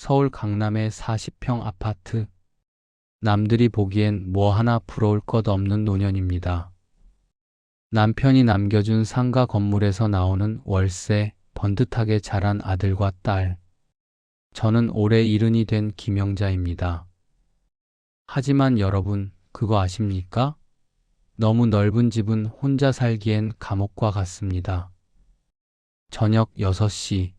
서울 강남의 40평 아파트. 남들이 보기엔 뭐 하나 부러울 것 없는 노년입니다. 남편이 남겨준 상가 건물에서 나오는 월세, 번듯하게 자란 아들과 딸. 저는 올해 70이 된 김영자입니다. 하지만 여러분, 그거 아십니까? 너무 넓은 집은 혼자 살기엔 감옥과 같습니다. 저녁 6시.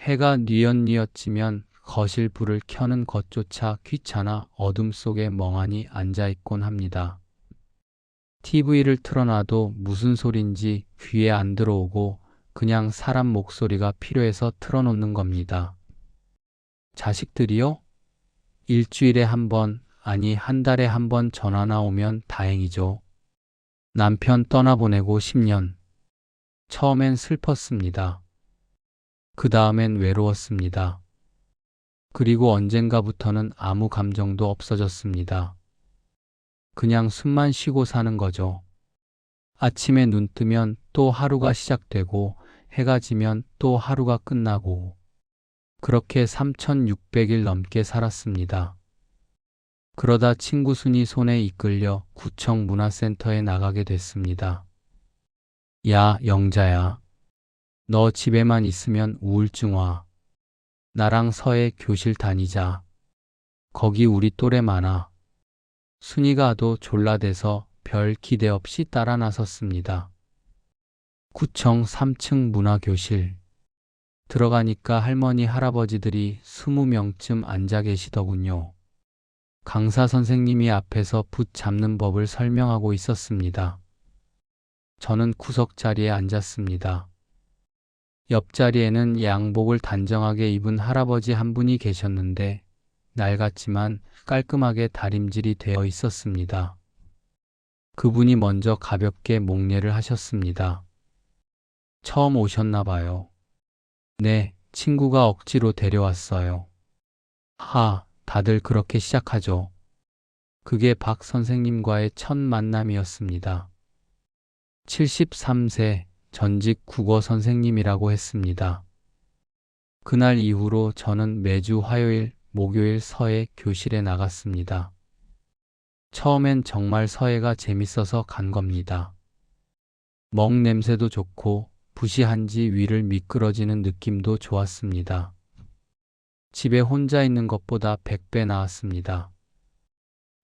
해가 뉘엿뉘엿 지면 거실 불을 켜는 것조차 귀찮아 어둠 속에 멍하니 앉아있곤 합니다. TV를 틀어놔도 무슨 소린지 귀에 안 들어오고 그냥 사람 목소리가 필요해서 틀어놓는 겁니다. 자식들이요? 일주일에 한 번, 아니 한 달에 한 번 전화나 오면 다행이죠. 남편 떠나보내고 10년. 처음엔 슬펐습니다. 그 다음엔 외로웠습니다. 그리고 언젠가부터는 아무 감정도 없어졌습니다. 그냥 숨만 쉬고 사는 거죠. 아침에 눈 뜨면 또 하루가 시작되고 해가 지면 또 하루가 끝나고 그렇게 3,600일 넘게 살았습니다. 그러다 친구 순이 손에 이끌려 구청 문화센터에 나가게 됐습니다. 야, 영자야. 너 집에만 있으면 우울증 와. 나랑 서해 교실 다니자. 거기 우리 또래 많아. 순이가 도 졸라대서 별 기대 없이 따라 나섰습니다. 구청 3층 문화교실. 들어가니까 할머니 할아버지들이 20명쯤 앉아 계시더군요. 강사 선생님이 앞에서 붓 잡는 법을 설명하고 있었습니다. 저는 구석 자리에 앉았습니다. 옆자리에는 양복을 단정하게 입은 할아버지 한 분이 계셨는데 낡았지만 깔끔하게 다림질이 되어 있었습니다. 그분이 먼저 가볍게 목례를 하셨습니다. 처음 오셨나 봐요. 네, 친구가 억지로 데려왔어요. 다들 그렇게 시작하죠. 그게 박 선생님과의 첫 만남이었습니다. 73세, 전직 국어 선생님이라고 했습니다. 그날 이후로 저는 매주 화요일, 목요일 서예 교실에 나갔습니다. 처음엔 정말 서예가 재밌어서 간 겁니다. 먹 냄새도 좋고 부시한지 위를 미끄러지는 느낌도 좋았습니다. 집에 혼자 있는 것보다 100배 나았습니다.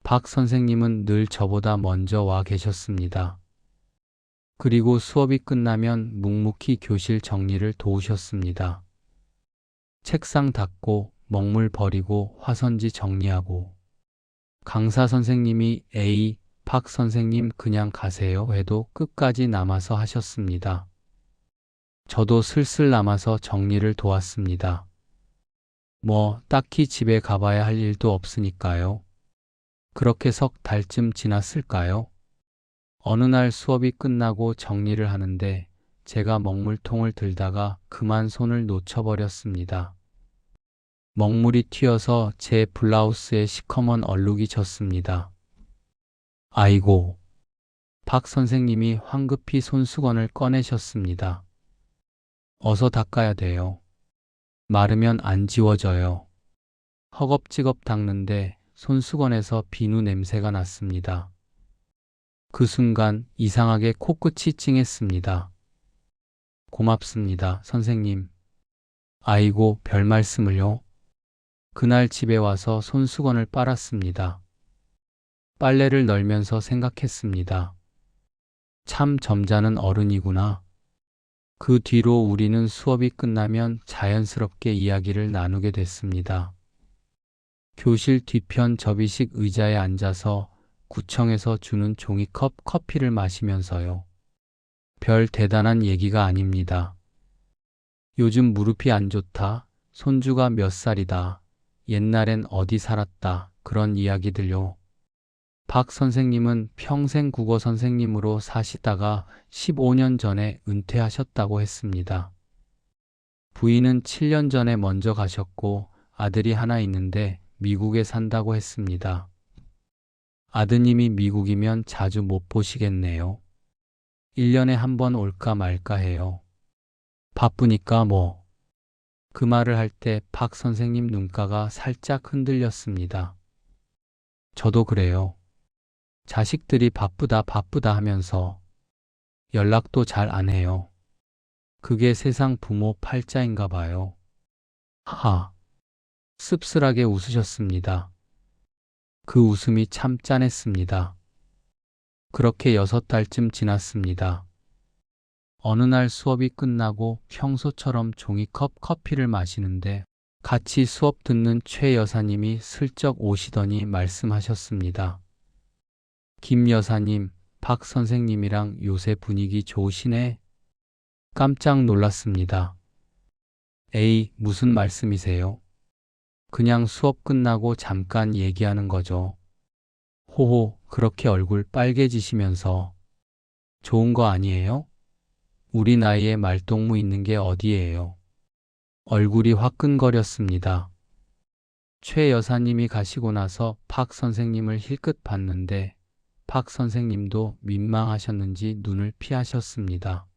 박 선생님은 늘 저보다 먼저 와 계셨습니다. 그리고 수업이 끝나면 묵묵히 교실 정리를 도우셨습니다. 책상 닦고 먹물 버리고 화선지 정리하고 강사 선생님이 에이, 박 선생님 그냥 가세요 해도 끝까지 남아서 하셨습니다. 저도 슬슬 남아서 정리를 도왔습니다. 딱히 집에 가봐야 할 일도 없으니까요. 그렇게 석 달쯤 지났을까요? 어느 날 수업이 끝나고 정리를 하는데 제가 먹물통을 들다가 그만 손을 놓쳐버렸습니다. 먹물이 튀어서 제 블라우스에 시커먼 얼룩이 졌습니다. 아이고. 박 선생님이 황급히 손수건을 꺼내셨습니다. 어서 닦아야 돼요. 마르면 안 지워져요. 허겁지겁 닦는데 손수건에서 비누 냄새가 났습니다. 그 순간 이상하게 코끝이 찡했습니다. 고맙습니다, 선생님. 아이고, 별 말씀을요. 그날 집에 와서 손수건을 빨았습니다. 빨래를 널면서 생각했습니다. 참 점잖은 어른이구나. 그 뒤로 우리는 수업이 끝나면 자연스럽게 이야기를 나누게 됐습니다. 교실 뒤편 접이식 의자에 앉아서 구청에서 주는 종이컵 커피를 마시면서요. 별 대단한 얘기가 아닙니다. 요즘 무릎이 안 좋다. 손주가 몇 살이다. 옛날엔 어디 살았다. 그런 이야기들요. 박 선생님은 평생 국어 선생님으로 사시다가 15년 전에 은퇴하셨다고 했습니다. 부인은 7년 전에 먼저 가셨고 아들이 하나 있는데 미국에 산다고 했습니다. 아드님이 미국이면 자주 못 보시겠네요. 1년에 한 번 올까 말까 해요. 바쁘니까 뭐. 그 말을 할 때 박 선생님 눈가가 살짝 흔들렸습니다. 저도 그래요. 자식들이 바쁘다 바쁘다 하면서 연락도 잘 안 해요. 그게 세상 부모 팔자인가 봐요. 하하. 씁쓸하게 웃으셨습니다. 그 웃음이 참 짠했습니다. 그렇게 6달쯤 지났습니다. 어느 날 수업이 끝나고 평소처럼 종이컵 커피를 마시는데 같이 수업 듣는 최 여사님이 슬쩍 오시더니 말씀하셨습니다. 김 여사님, 박 선생님이랑 요새 분위기 좋으시네? 깜짝 놀랐습니다. 에이, 무슨 말씀이세요? 그냥 수업 끝나고 잠깐 얘기하는 거죠. 호호, 그렇게 얼굴 빨개지시면서 좋은 거 아니에요? 우리 나이에 말동무 있는 게 어디예요? 얼굴이 화끈거렸습니다. 최 여사님이 가시고 나서 박 선생님을 힐끗 봤는데 박 선생님도 민망하셨는지 눈을 피하셨습니다.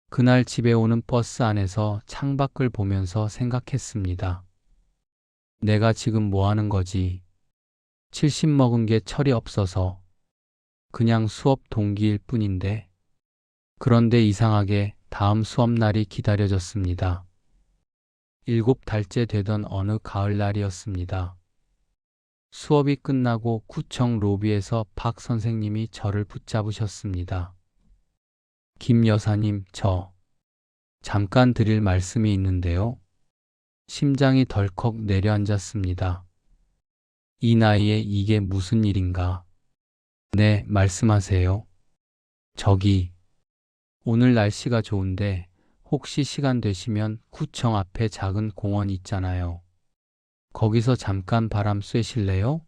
그날 집에 오는 버스 안에서 창밖을 보면서 생각했습니다. 내가 지금 뭐 하는 거지? 70 먹은 게 철이 없어서 그냥 수업 동기일 뿐인데. 그런데 이상하게 다음 수업 날이 기다려졌습니다. 7달째 되던 어느 가을날이었습니다. 수업이 끝나고 구청 로비에서 박 선생님이 저를 붙잡으셨습니다. 김 여사님, 저 잠깐 드릴 말씀이 있는데요. 심장이 덜컥 내려앉았습니다. 이 나이에 이게 무슨 일인가? 네, 말씀하세요. 저기, 오늘 날씨가 좋은데 혹시 시간 되시면 구청 앞에 작은 공원 있잖아요. 거기서 잠깐 바람 쐬실래요?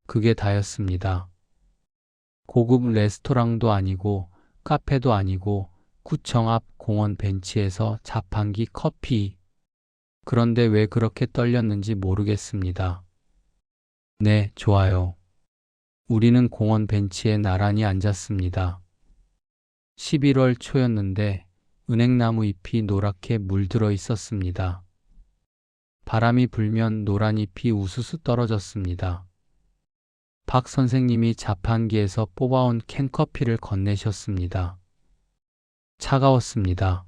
그게 다였습니다. 고급 레스토랑도 아니고 카페도 아니고 구청 앞 공원 벤치에서 자판기 커피. 그런데 왜 그렇게 떨렸는지 모르겠습니다. 네, 좋아요. 우리는 공원 벤치에 나란히 앉았습니다. 11월 초였는데 은행나무 잎이 노랗게 물들어 있었습니다. 바람이 불면 노란 잎이 우수수 떨어졌습니다. 박 선생님이 자판기에서 뽑아온 캔커피를 건네셨습니다. 차가웠습니다.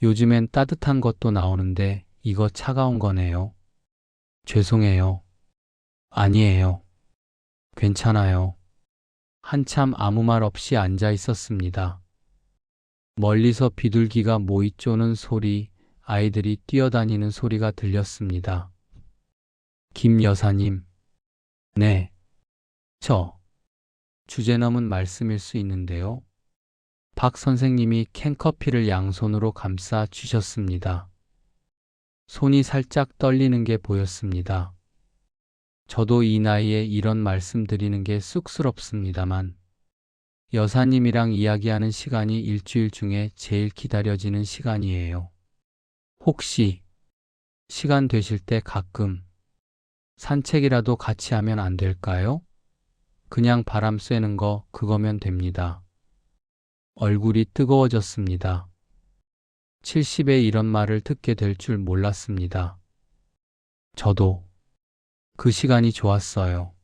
요즘엔 따뜻한 것도 나오는데 이거 차가운 거네요. 죄송해요. 아니에요. 괜찮아요. 한참 아무 말 없이 앉아 있었습니다. 멀리서 비둘기가 모이 쪼는 소리, 아이들이 뛰어다니는 소리가 들렸습니다. 김 여사님. 네. 주제넘은 말씀일 수 있는데요. 박 선생님이 캔커피를 양손으로 감싸 주셨습니다. 손이 살짝 떨리는 게 보였습니다. 저도 이 나이에 이런 말씀 드리는 게 쑥스럽습니다만 여사님이랑 이야기하는 시간이 일주일 중에 제일 기다려지는 시간이에요. 혹시 시간 되실 때 가끔 산책이라도 같이 하면 안 될까요? 그냥 바람 쐬는 거 그거면 됩니다. 얼굴이 뜨거워졌습니다. 70에 이런 말을 듣게 될 줄 몰랐습니다. 저도 그 시간이 좋았어요.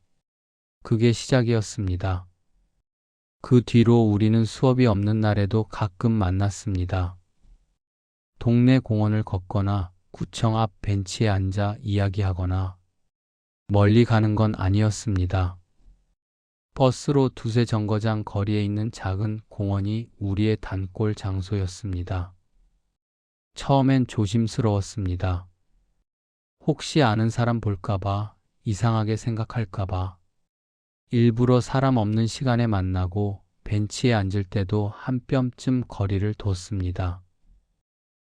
그게 시작이었습니다. 그 뒤로 우리는 수업이 없는 날에도 가끔 만났습니다. 동네 공원을 걷거나 구청 앞 벤치에 앉아 이야기하거나 멀리 가는 건 아니었습니다. 버스로 두세 정거장 거리에 있는 작은 공원이 우리의 단골 장소였습니다. 처음엔 조심스러웠습니다. 혹시 아는 사람 볼까봐, 이상하게 생각할까봐. 일부러 사람 없는 시간에 만나고 벤치에 앉을 때도 한 뼘쯤 거리를 뒀습니다.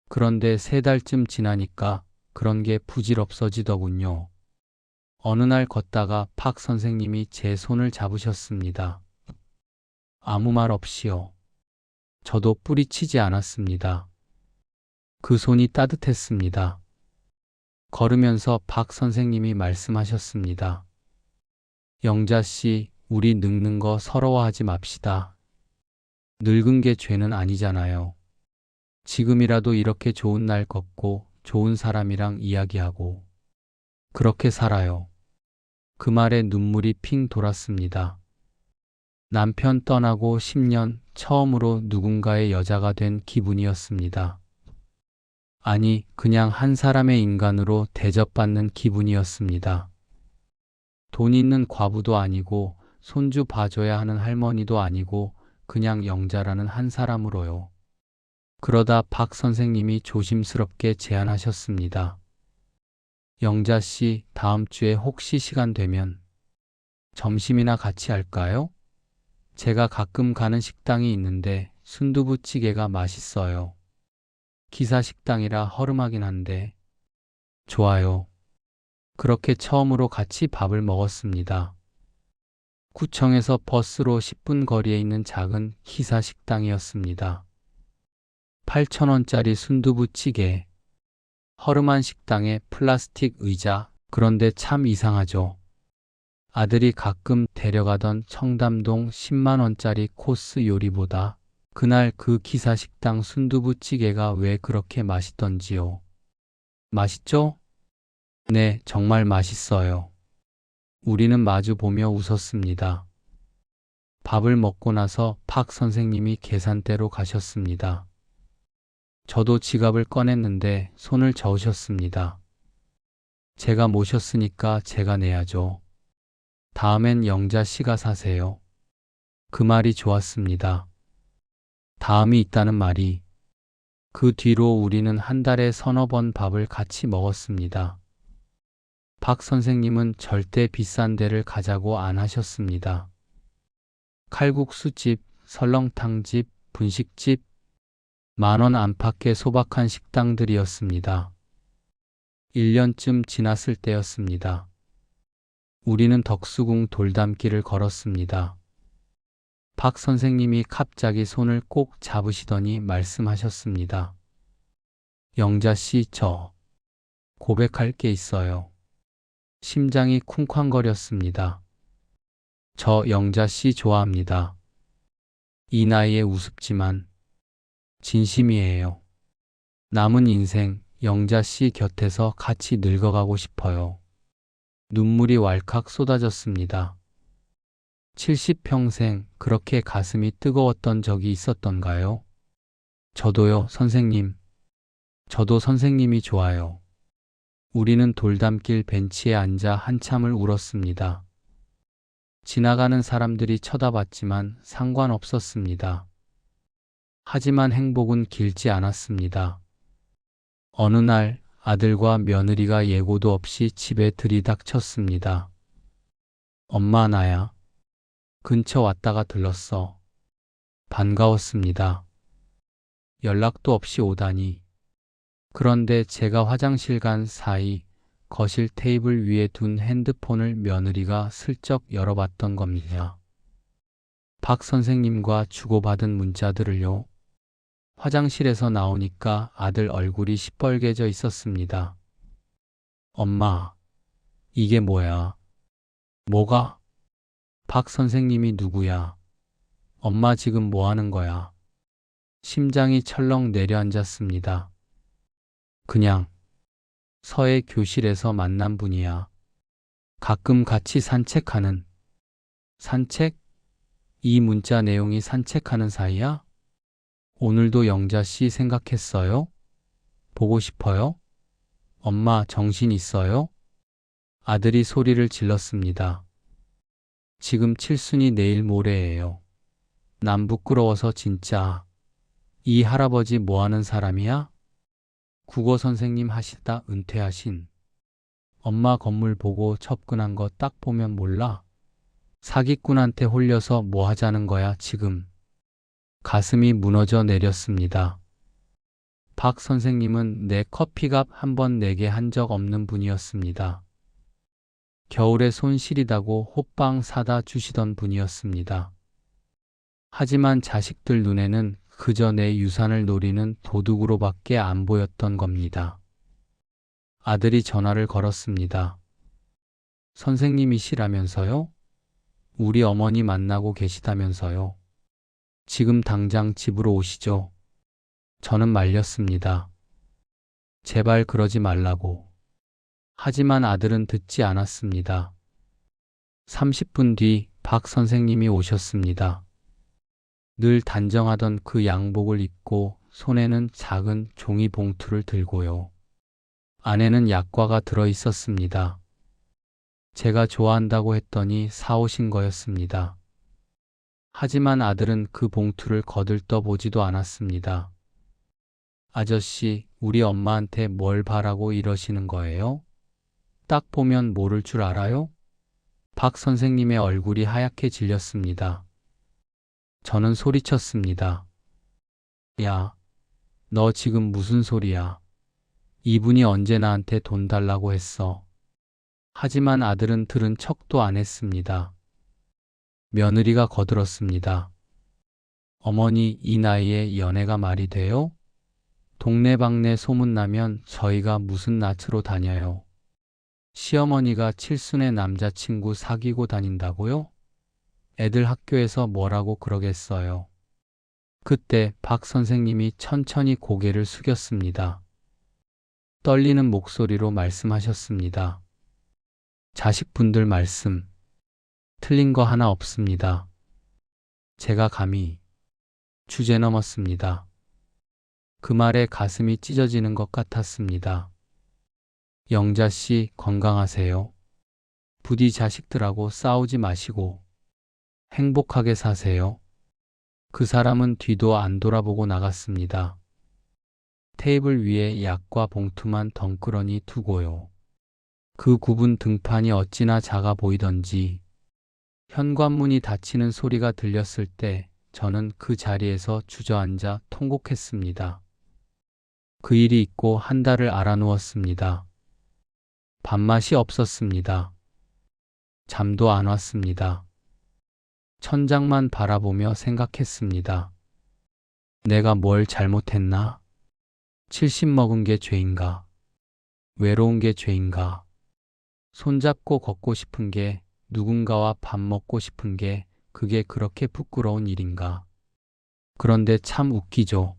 그런데 3달쯤 지나니까 그런 게 부질없어지더군요. 어느 날 걷다가 박 선생님이 제 손을 잡으셨습니다. 아무 말 없이요. 저도 뿌리치지 않았습니다. 그 손이 따뜻했습니다. 걸으면서 박 선생님이 말씀하셨습니다. 영자 씨, 우리 늙는 거 서러워하지 맙시다. 늙은 게 죄는 아니잖아요. 지금이라도 이렇게 좋은 날 걷고 좋은 사람이랑 이야기하고 그렇게 살아요. 그 말에 눈물이 핑 돌았습니다. 남편 떠나고 10년 처음으로 누군가의 여자가 된 기분이었습니다. 아니, 그냥 한 사람의 인간으로 대접받는 기분이었습니다. 돈 있는 과부도 아니고 손주 봐줘야 하는 할머니도 아니고 그냥 영자라는 한 사람으로요. 그러다 박 선생님이 조심스럽게 제안하셨습니다. 영자 씨, 다음 주에 혹시 시간 되면 점심이나 같이 할까요? 제가 가끔 가는 식당이 있는데 순두부찌개가 맛있어요. 기사 식당이라 허름하긴 한데. 좋아요. 그렇게 처음으로 같이 밥을 먹었습니다. 구청에서 버스로 10분 거리에 있는 작은 기사 식당이었습니다. 8,000원짜리 순두부찌개. 허름한 식당에 플라스틱 의자. 그런데 참 이상하죠. 아들이 가끔 데려가던 청담동 10만원짜리 코스 요리보다 그날 그 기사 식당 순두부찌개가 왜 그렇게 맛있던지요. 맛있죠? 네, 정말 맛있어요. 우리는 마주 보며 웃었습니다. 밥을 먹고 나서 박 선생님이 계산대로 가셨습니다. 저도 지갑을 꺼냈는데 손을 저으셨습니다. 제가 모셨으니까 제가 내야죠. 다음엔 영자 씨가 사세요. 그 말이 좋았습니다. 다음이 있다는 말이. 그 뒤로 우리는 한 달에 서너 번 밥을 같이 먹었습니다. 박 선생님은 절대 비싼 데를 가자고 안 하셨습니다. 칼국수집, 설렁탕집, 분식집, 10,000원 안팎의 소박한 식당들이었습니다. 1년쯤 지났을 때였습니다. 우리는 덕수궁 돌담길을 걸었습니다. 박 선생님이 갑자기 손을 꼭 잡으시더니 말씀하셨습니다. 영자 씨, 저 고백할 게 있어요. 심장이 쿵쾅거렸습니다. 저 영자 씨 좋아합니다. 이 나이에 우습지만 진심이에요. 남은 인생 영자 씨 곁에서 같이 늙어가고 싶어요. 눈물이 왈칵 쏟아졌습니다. 70평생 그렇게 가슴이 뜨거웠던 적이 있었던가요? 저도요, 선생님. 저도 선생님이 좋아요. 우리는 돌담길 벤치에 앉아 한참을 울었습니다. 지나가는 사람들이 쳐다봤지만 상관없었습니다. 하지만 행복은 길지 않았습니다. 어느 날 아들과 며느리가 예고도 없이 집에 들이닥쳤습니다. 엄마, 나야. 근처 왔다가 들렀어. 반가웠습니다. 연락도 없이 오다니. 그런데 제가 화장실 간 사이 거실 테이블 위에 둔 핸드폰을 며느리가 슬쩍 열어봤던 겁니다. 박 선생님과 주고받은 문자들을요. 화장실에서 나오니까 아들 얼굴이 시뻘개져 있었습니다. 엄마, 이게 뭐야? 뭐가? 박 선생님이 누구야? 엄마 지금 뭐 하는 거야? 심장이 철렁 내려앉았습니다. 그냥 서해 교실에서 만난 분이야. 가끔 같이 산책하는. 산책? 이 문자 내용이 산책하는 사이야? 오늘도 영자 씨 생각했어요? 보고 싶어요? 엄마 정신 있어요? 아들이 소리를 질렀습니다. 지금 칠순이 내일 모레예요. 난 부끄러워서 진짜. 이 할아버지 뭐 하는 사람이야? 국어 선생님 하시다 은퇴하신. 엄마 건물 보고 접근한 거 딱 보면 몰라? 사기꾼한테 홀려서 뭐 하자는 거야 지금. 가슴이 무너져 내렸습니다. 박 선생님은 내 커피값 한 번 내게 한 적 없는 분이었습니다. 겨울에 손 시리다고 호빵 사다 주시던 분이었습니다. 하지만 자식들 눈에는 그저 내 유산을 노리는 도둑으로밖에 안 보였던 겁니다. 아들이 전화를 걸었습니다. 선생님이시라면서요? 우리 어머니 만나고 계시다면서요? 지금 당장 집으로 오시죠. 저는 말렸습니다. 제발 그러지 말라고. 하지만 아들은 듣지 않았습니다. 30분 뒤 박 선생님이 오셨습니다. 늘 단정하던 그 양복을 입고 손에는 작은 종이 봉투를 들고요. 안에는 약과가 들어 있었습니다. 제가 좋아한다고 했더니 사오신 거였습니다. 하지만 아들은 그 봉투를 거들떠 보지도 않았습니다. 아저씨, 우리 엄마한테 뭘 바라고 이러시는 거예요? 딱 보면 모를 줄 알아요? 박 선생님의 얼굴이 하얗게 질렸습니다. 저는 소리쳤습니다. 야, 너 지금 무슨 소리야? 이분이 언제 나한테 돈 달라고 했어? 하지만 아들은 들은 척도 안 했습니다. 며느리가 거들었습니다. 어머니, 이 나이에 연애가 말이 돼요? 동네방네 소문나면 저희가 무슨 낯으로 다녀요? 시어머니가 칠순의 남자친구 사귀고 다닌다고요? 애들 학교에서 뭐라고 그러겠어요? 그때 박 선생님이 천천히 고개를 숙였습니다. 떨리는 목소리로 말씀하셨습니다. 자식분들 말씀, 틀린 거 하나 없습니다. 제가 감히 주제 넘었습니다. 그 말에 가슴이 찢어지는 것 같았습니다. 영자 씨 건강하세요. 부디 자식들하고 싸우지 마시고 행복하게 사세요. 그 사람은 뒤도 안 돌아보고 나갔습니다. 테이블 위에 약과 봉투만 덩그러니 두고요. 그 굽은 등판이 어찌나 작아 보이던지 현관문이 닫히는 소리가 들렸을 때 저는 그 자리에서 주저앉아 통곡했습니다. 그 일이 있고 한 달을 알아누웠습니다. 밥맛이 없었습니다. 잠도 안 왔습니다. 천장만 바라보며 생각했습니다. 내가 뭘 잘못했나? 70 먹은 게 죄인가? 외로운 게 죄인가? 손잡고 걷고 싶은 게, 누군가와 밥 먹고 싶은 게 그게 그렇게 부끄러운 일인가? 그런데 참 웃기죠.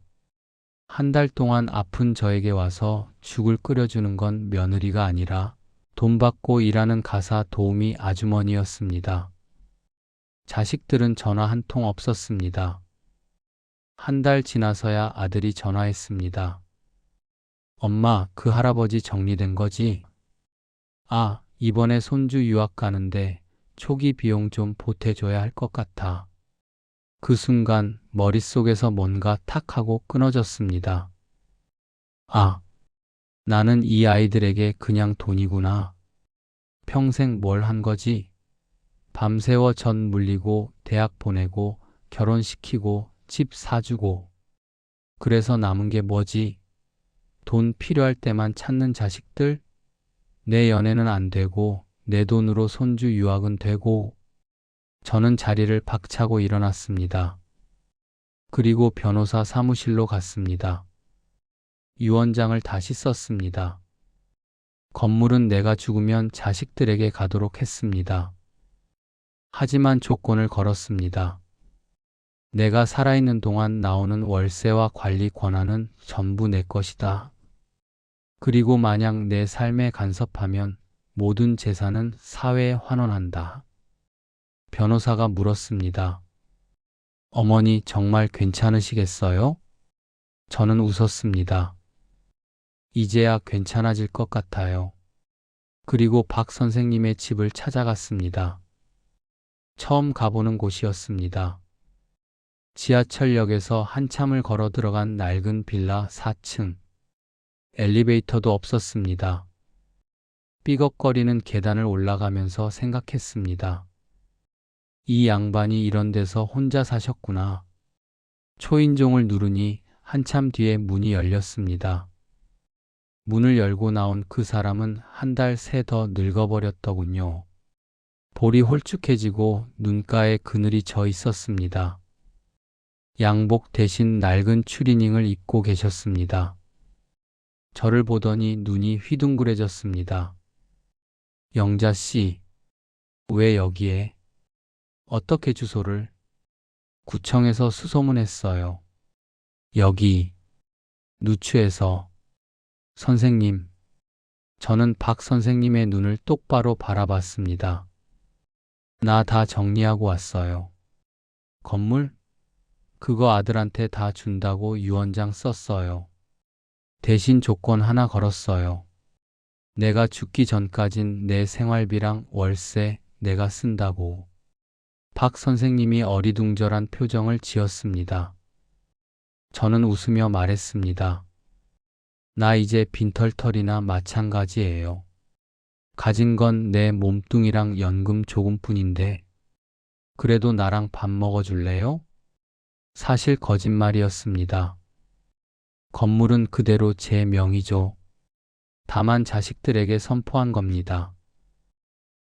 한 달 동안 아픈 저에게 와서 죽을 끓여주는 건 며느리가 아니라 돈 받고 일하는 가사 도우미 아주머니였습니다. 자식들은 전화 한 통 없었습니다. 한 달 지나서야 아들이 전화했습니다. 엄마, 그 할아버지 정리된 거지? 아, 이번에 손주 유학 가는데 초기 비용 좀 보태줘야 할 것 같아. 그 순간 머릿속에서 뭔가 탁 하고 끊어졌습니다. 아, 나는 이 아이들에게 그냥 돈이구나. 평생 뭘 한 거지? 밤새워 전 물리고 대학 보내고 결혼시키고 집 사주고. 그래서 남은 게 뭐지? 돈 필요할 때만 찾는 자식들? 내 연애는 안 되고 내 돈으로 손주 유학은 되고. 저는 자리를 박차고 일어났습니다. 그리고 변호사 사무실로 갔습니다. 유언장을 다시 썼습니다. 건물은 내가 죽으면 자식들에게 가도록 했습니다. 하지만 조건을 걸었습니다. 내가 살아있는 동안 나오는 월세와 관리 권한은 전부 내 것이다. 그리고 만약 내 삶에 간섭하면 모든 재산은 사회에 환원한다. 변호사가 물었습니다. 어머니 정말 괜찮으시겠어요? 저는 웃었습니다. 이제야 괜찮아질 것 같아요. 그리고 박 선생님의 집을 찾아갔습니다. 처음 가보는 곳이었습니다. 지하철역에서 한참을 걸어 들어간 낡은 빌라 4층. 엘리베이터도 없었습니다. 삐걱거리는 계단을 올라가면서 생각했습니다. 이 양반이 이런 데서 혼자 사셨구나. 초인종을 누르니 한참 뒤에 문이 열렸습니다. 문을 열고 나온 그 사람은 한 달 새 더 늙어버렸더군요. 볼이 홀쭉해지고 눈가에 그늘이 져 있었습니다. 양복 대신 낡은 추리닝을 입고 계셨습니다. 저를 보더니 눈이 휘둥그레졌습니다. 영자 씨, 왜 여기에? 어떻게 주소를? 구청에서 수소문했어요. 여기. 누추해서. 선생님, 저는 박 선생님의 눈을 똑바로 바라봤습니다. 나 다 정리하고 왔어요. 건물? 그거 아들한테 다 준다고 유언장 썼어요. 대신 조건 하나 걸었어요. 내가 죽기 전까진 내 생활비랑 월세 내가 쓴다고. 박 선생님이 어리둥절한 표정을 지었습니다. 저는 웃으며 말했습니다. 나 이제 빈털털이나 마찬가지예요. 가진 건 내 몸뚱이랑 연금 조금뿐인데 그래도 나랑 밥 먹어줄래요? 사실 거짓말이었습니다. 건물은 그대로 제 명의죠. 다만 자식들에게 선포한 겁니다.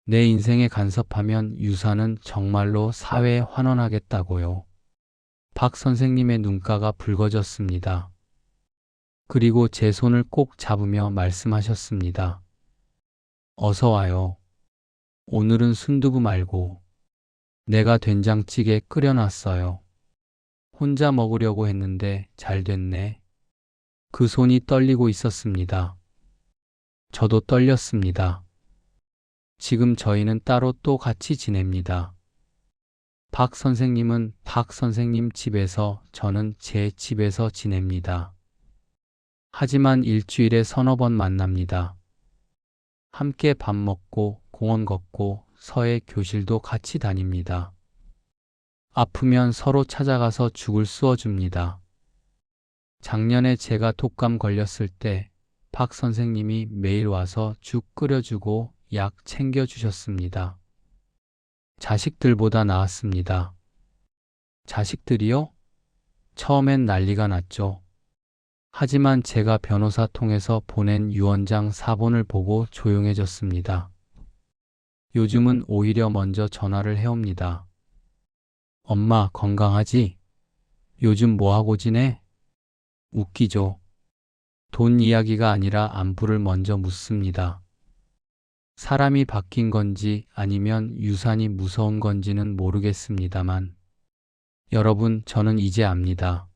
내 인생에 간섭하면 유산은 정말로 사회에 환원하겠다고요. 박 선생님의 눈가가 붉어졌습니다. 그리고 제 손을 꼭 잡으며 말씀하셨습니다. 어서 와요. 오늘은 순두부 말고 내가 된장찌개 끓여놨어요. 혼자 먹으려고 했는데 잘 됐네. 그 손이 떨리고 있었습니다. 저도 떨렸습니다. 지금 저희는 따로 또 같이 지냅니다. 박 선생님은 박 선생님 집에서, 저는 제 집에서 지냅니다. 하지만 일주일에 서너 번 만납니다. 함께 밥 먹고 공원 걷고 서예 교실도 같이 다닙니다. 아프면 서로 찾아가서 죽을 쑤어줍니다. 작년에 제가 독감 걸렸을 때 박 선생님이 매일 와서 죽 끓여주고 약 챙겨주셨습니다. 자식들보다 나았습니다. 자식들이요? 처음엔 난리가 났죠. 하지만 제가 변호사 통해서 보낸 유언장 사본을 보고 조용해졌습니다. 요즘은 오히려 먼저 전화를 해옵니다. 엄마 건강하지? 요즘 뭐하고 지내? 웃기죠. 돈 이야기가 아니라 안부를 먼저 묻습니다. 사람이 바뀐 건지 아니면 유산이 무서운 건지는 모르겠습니다만 여러분, 저는 이제 압니다.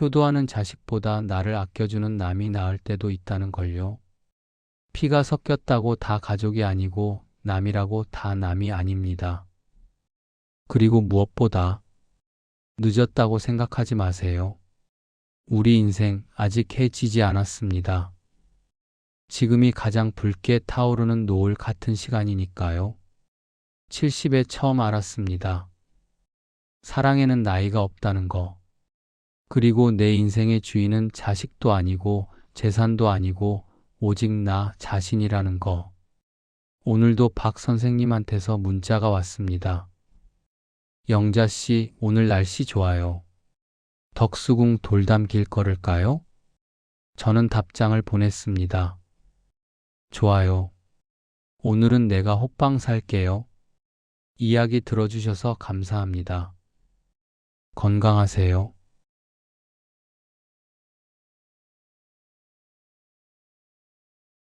효도하는 자식보다 나를 아껴주는 남이 나을 때도 있다는 걸요. 피가 섞였다고 다 가족이 아니고 남이라고 다 남이 아닙니다. 그리고 무엇보다 늦었다고 생각하지 마세요. 우리 인생 아직 해지지 않았습니다. 지금이 가장 붉게 타오르는 노을 같은 시간이니까요. 70에 처음 알았습니다. 사랑에는 나이가 없다는 거. 그리고 내 인생의 주인은 자식도 아니고 재산도 아니고 오직 나 자신이라는 거. 오늘도 박 선생님한테서 문자가 왔습니다. 영자 씨, 오늘 날씨 좋아요. 덕수궁 돌담길 걸을까요? 저는 답장을 보냈습니다. 좋아요. 오늘은 내가 호빵 살게요. 이야기 들어주셔서 감사합니다. 건강하세요.